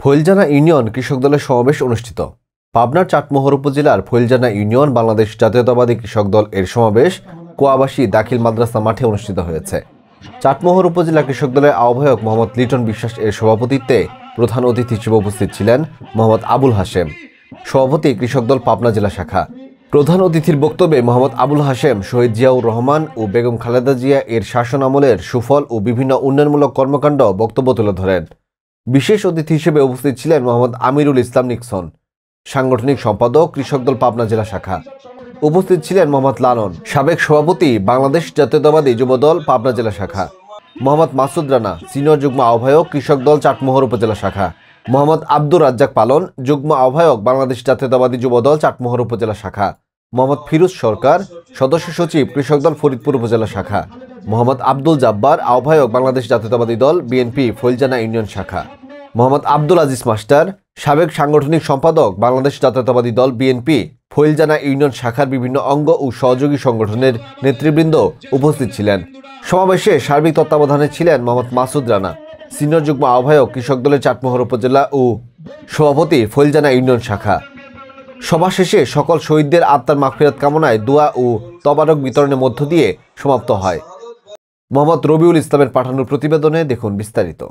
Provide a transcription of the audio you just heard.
ফইলজানা union কৃষক দলের সমাবেশ অনুষ্ঠিত। পাবনার চাটমোহর উপজেলার ফইলজানা ইউনিয়ন বাংলাদেশ জাতীয়তাবাদী কৃষক দল এর সমাবেশ কোয়াবাসী দাখিল মাদ্রাসা মাঠে অনুষ্ঠিত হয়েছে। চাটমোহর উপজেলা কৃষক দলের আহ্বায়ক মোহাম্মদ লিটন বিশ্বাস এর সভাপতিত্বে প্রধান অতিথি হিসেবে উপস্থিত ছিলেন মোহাম্মদ আবুল হাশেম, সভাপতি কৃষক দল পাবনা জেলা শাখা। প্রধান অতিথির বক্তব্যে মোহাম্মদ আবুল হাশেম শহীদ জিয়াউর রহমান ও বেগম খালেদা জিয়া এর শাসন আমলের সুফল ও বিভিন্ন উন্নয়নমূলক কর্মকাণ্ড বক্তব্য তুলে ধরেন। বিশেষ অতিথি হিসেবে উপস্থিত ছিলেন মোহাম্মদ আমিরুল ইসলাম নিক্সন, সাংগঠনিক সম্পাদক কৃষক দল পাবনা জেলা শাখা। উপস্থিত ছিলেন মোহাম্মদ লালন, সাবেক সভাপতি বাংলাদেশ জাতীয়তাবাদী যুবদল পাবনা জেলা শাখা। মোহাম্মদ মাসুদ রানা, সিনিয়র যুগ্ম আহ্বায়ক কৃষক দল চাটমোহর উপজেলা শাখা। মোহাম্মদ আব্দুর রাজ্জাক পালন, যুগ্ম আহ্বায়ক বাংলাদেশ জাতীয়তাবাদী যুবদল চাটমোহর উপজেলা শাখা। মোহাম্মদ ফিরোজ সরকার, সদস্য সচিব কৃষক দল ফরিদপুর উপজেলা শাখা। মোহাম্মদ আব্দুল জাব্বার, আহ্বায়ক বাংলাদেশ জাতীয়তাবাদী দল বিএনপি ফইলজানা ইউনিয়ন শাখা। মোহাম্মদ আব্দুল আজিজ মাস্টার, সাবেক সাংগঠনিক সম্পাদক বাংলাদেশ জাতীয়তাবাদী দল বিএনপি ফইলজানা ইউনিয়ন শাখার বিভিন্ন অঙ্গ ও সহযোগী সংগঠনের নেতৃবৃন্দ উপস্থিত ছিলেন। সমাবেশে সার্বিক তত্ত্বাবধানে ছিলেন মোহাম্মদ মাসুদ রানা, সিনিয়র যুগ্ম আহ্বায়ক কৃষক দলের চাটমোহর উপজেলা ও সভাপতি ফইলজানা ইউনিয়ন শাখা। সভা শেষে সকল শহীদদের আত্মার মাগফিরাত কামনায় দোয়া ও তবারক বিতরণের মধ্য দিয়ে সমাপ্ত হয়। মোহাম্মদ রবিউল ইসলামের পাঠানো প্রতিবেদনে দেখুন বিস্তারিত।